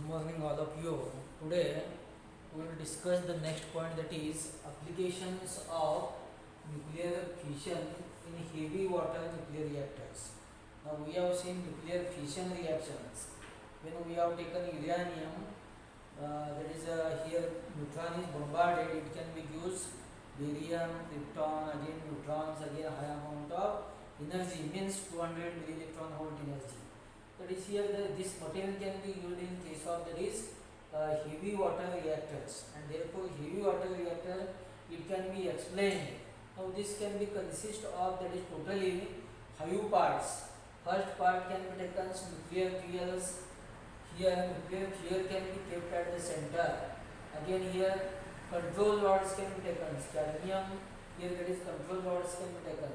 Morning, all of you. Today we will discuss the next point, that is applications of nuclear fission in heavy water nuclear reactors. Now we have seen nuclear fission reactions when we have taken uranium, that is here neutron is bombarded, it can be used barium, krypton, again neutrons, again high amount of energy, means 200 milli-electron volt energy. That is here this material can be used in case of, that is heavy water reactors, and therefore heavy water reactor, it can be explained. Now this can be consist of, that is totally 5 parts. First part can be taken nuclear fuels. Here nuclear fuel can be kept at the center. Again here control rods can be taken. Cadmium, here that is control rods can be taken.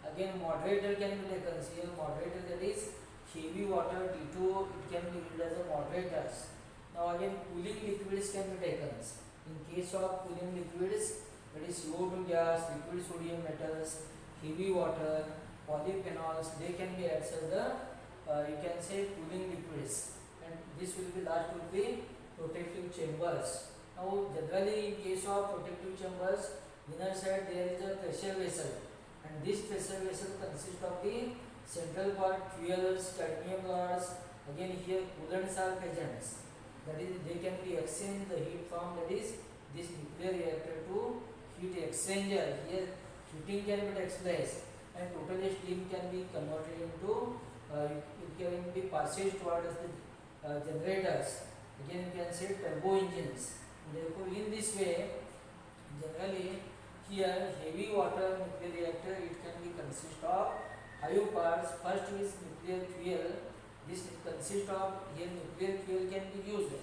Again moderator can be taken. Here moderator, that is heavy water T2, it can be used as a moderators. Now again cooling liquids can be taken. In case of cooling liquids, that is CO2 gas, liquid sodium metals, heavy water, polyphenols, they can be added as the you can say cooling liquids, and this will be last will be protective chambers. Now generally in case of protective chambers, inner side there is a pressure vessel, and this pressure vessel consists of the central part fuels, cadmium rods. Again here coolants are present, that is they can be exchange the heat from, that is this nuclear reactor to heat exchanger. Here heating can be takes place, and totally steam can be converted into it can be passed towards the generators. Again you can say turbo engines. Therefore in this way, generally here heavy water nuclear reactor, it can be consist of 5 parts. First is nuclear fuel. This consists of, here nuclear fuel can be used.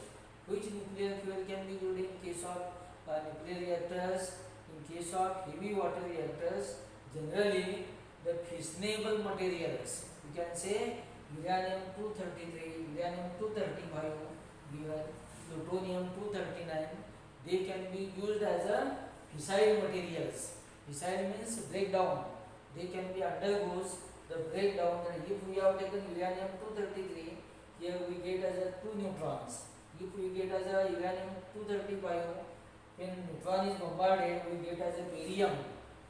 Which nuclear fuel can be used in case of nuclear reactors? In case of heavy water reactors, generally the fissionable materials, you can say uranium 233, uranium 235, plutonium 239, they can be used as a fissile materials. Fissile means breakdown. They can be undergoes the breakdown. And if we have taken uranium 233, here we get as a 2 neutrons. If we get as a uranium 235, when neutron is bombarded, we get as a barium.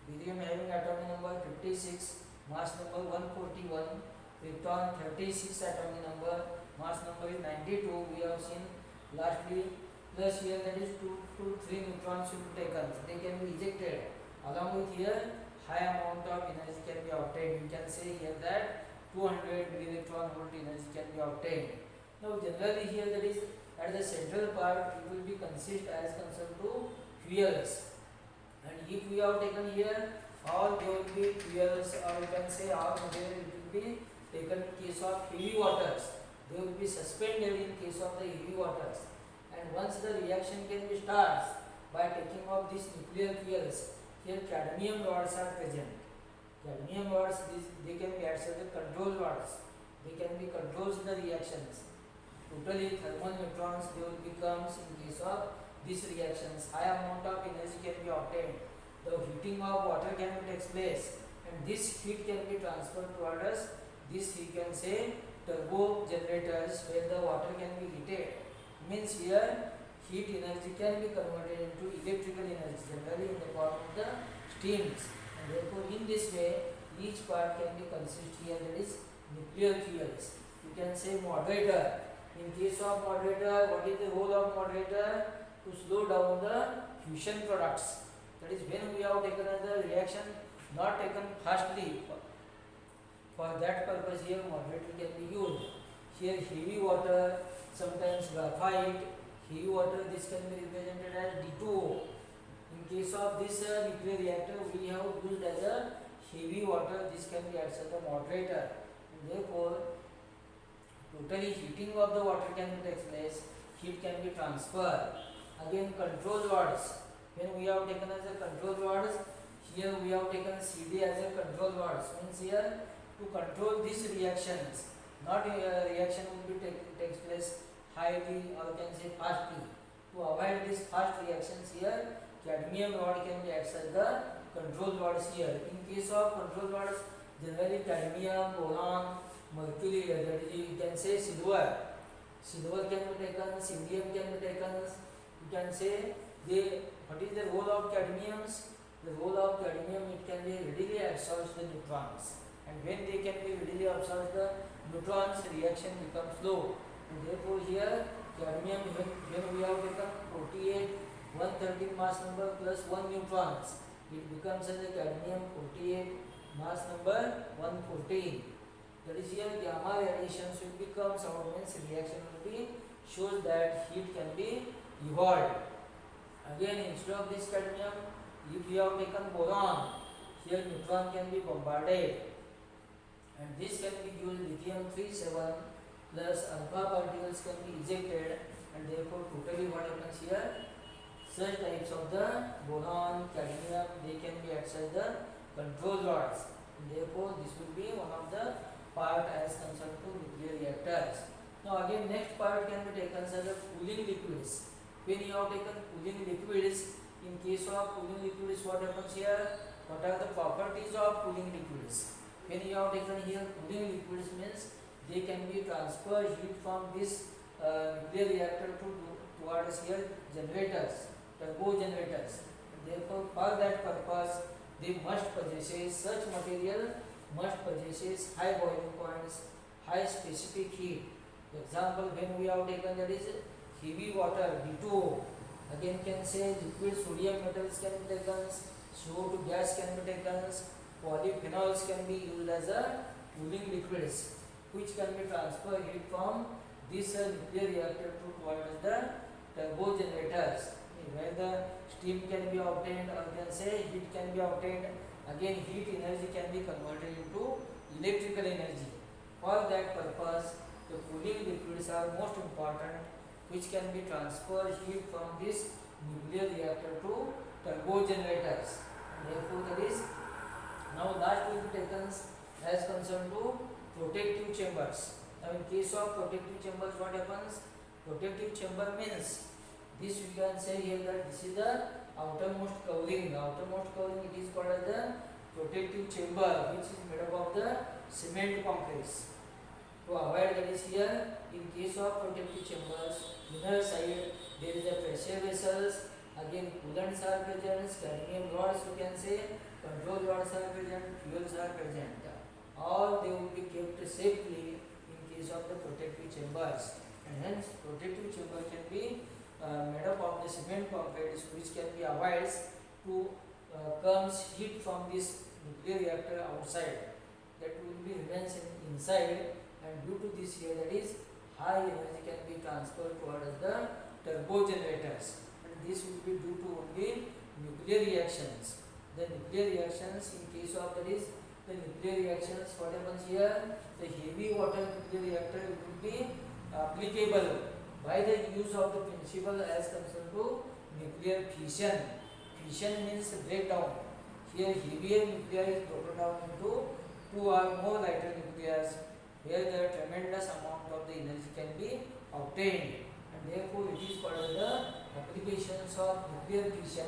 Barium having atomic number 56, mass number 141, krypton 36 atomic number, mass number is 92. We have seen lastly, plus here that is 2 to 3 neutrons should be taken. They can be ejected. Along with here high amount of energy can be obtained. You can say here that 200 milli-electron volt energy can be obtained. Now generally here, that is at the central part, it will be consist as concerned to fuels, and if we have taken here all, there will be fuels, or you can say all material, it will be taken in case of heavy waters. They will be suspended in case of the heavy waters, and once the reaction can be starts by taking of these nuclear fuels, here cadmium rods are present. Cadmium rods, they can be added as control rods. They can be controls the reactions. Totally thermal neutrons they will becomes in case of these reactions. High amount of energy can be obtained. The heating of water can be takes place, and this heat can be transferred toward us. This you can say turbo generators, where the water can be heated. Means here heat energy can be converted into electrical energy, generally in the form of the steams, and therefore in this way each part can be consist here, that is nuclear fuels. You can say moderator. In case of moderator, what is the role of moderator? To slow down the fusion products. That is when we have taken the reaction not taken fastly. For that purpose here moderator can be used. Here heavy water, sometimes graphite, heavy water, this can be represented as D2O. In case of this nuclear reactor, we have used as a heavy water, this can be as a moderator, and therefore totally heating of the water can take place, heat can be transferred. Again control rods, when we have taken as a control rods, here we have taken CD as a control rods, means here to control these reactions, not a reaction will be takes place highly, or can say fastly. To avoid these fast reactions, here cadmium rod can be acted as the control rods here. In case of control rods, generally cadmium, boron, mercury, that is you can say silver. silver can be taken, indium can be taken. You can say what is the role of cadmium? The role of cadmium, it can be readily absorbs the neutrons, and when they can be readily absorbs the neutrons, reaction becomes slow. And therefore here cadmium, when we have taken 48 113 mass number plus 1 neutrons, it becomes as a cadmium 48 mass number 114. That is here gamma radiations will become our means reaction will be shows that heat can be evolved. Again, instead of this cadmium, if we have taken boron, here neutron can be bombarded, and this can be used lithium 37 plus alpha particles can be ejected, and therefore totally what happens here, such types of the boron, cadmium, they can be acted as the control rods, and therefore this will be one of the part as concerned to nuclear reactors. Now again next part can be taken as the cooling liquids. When you have taken cooling liquids, in case of cooling liquids, what happens here? What are the properties of cooling liquids? When you have taken here cooling liquids means they can be transferred heat from this nuclear reactor towards here generators, turbo generators. And therefore, for that purpose, they must possess such material must possess high boiling points, high specific heat. For example, when we have taken that is heavy water B2O, again can say liquid sodium metals can be taken, CO2 gas can be taken, polyphenols can be used as a cooling liquids, which can be transferred heat from this nuclear reactor towards the turbo generators, where the steam can be obtained, or can say heat can be obtained. Again, heat energy can be converted into electrical energy. For that purpose, the cooling liquids are most important, which can be transferred heat from this nuclear reactor to turbo generators. And therefore, that is now last will be taken as concerned to protective chambers. Now, in case of protective chambers, what happens? Protective chamber means this we can say here that this is the outermost covering. The outermost covering, it is called as the protective chamber, which is made up of the cement concretes. To avoid that is here, in case of protective chambers, inner side there is a pressure vessels, again coolants are present, cadmium rods you can say, control rods are present, fuels are present. All they will be kept safely in case of the protective chambers, and hence protective chamber can be made up of the cement concretes, which can be avoided to comes heat from this nuclear reactor outside, that will be remains inside, and due to this here, that is high energy can be transferred towards the turbo generators, and this will be due to only nuclear reactions. The nuclear reactions, in case of that is the nuclear reactions, what happens here, the heavy water nuclear reactor will be applicable by the use of the principle as concerned to nuclear fission. Fission means breakdown. Here heavier nuclei is broken down into two or more lighter nuclei, where the tremendous amount of the energy can be obtained, and therefore it is called as the applications of nuclear fission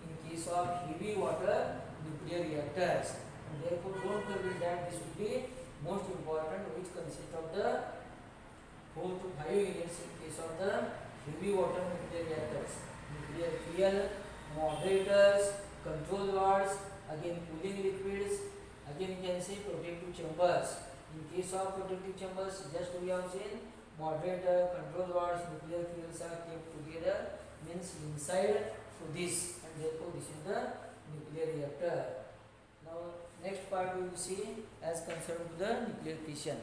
in case of heavy water nuclear reactors. And therefore don't forget that this will be most important, which consists of the 4 to 5 units in case of the heavy water nuclear reactors: nuclear fuel, moderators, control rods, again cooling liquids, again you can say protective chambers. In case of protective chambers, just we have seen moderator, control rods, nuclear fuels are kept together, means inside to this, and therefore this is the nuclear reactor. Now next part we will see as concerned with the nuclear fission.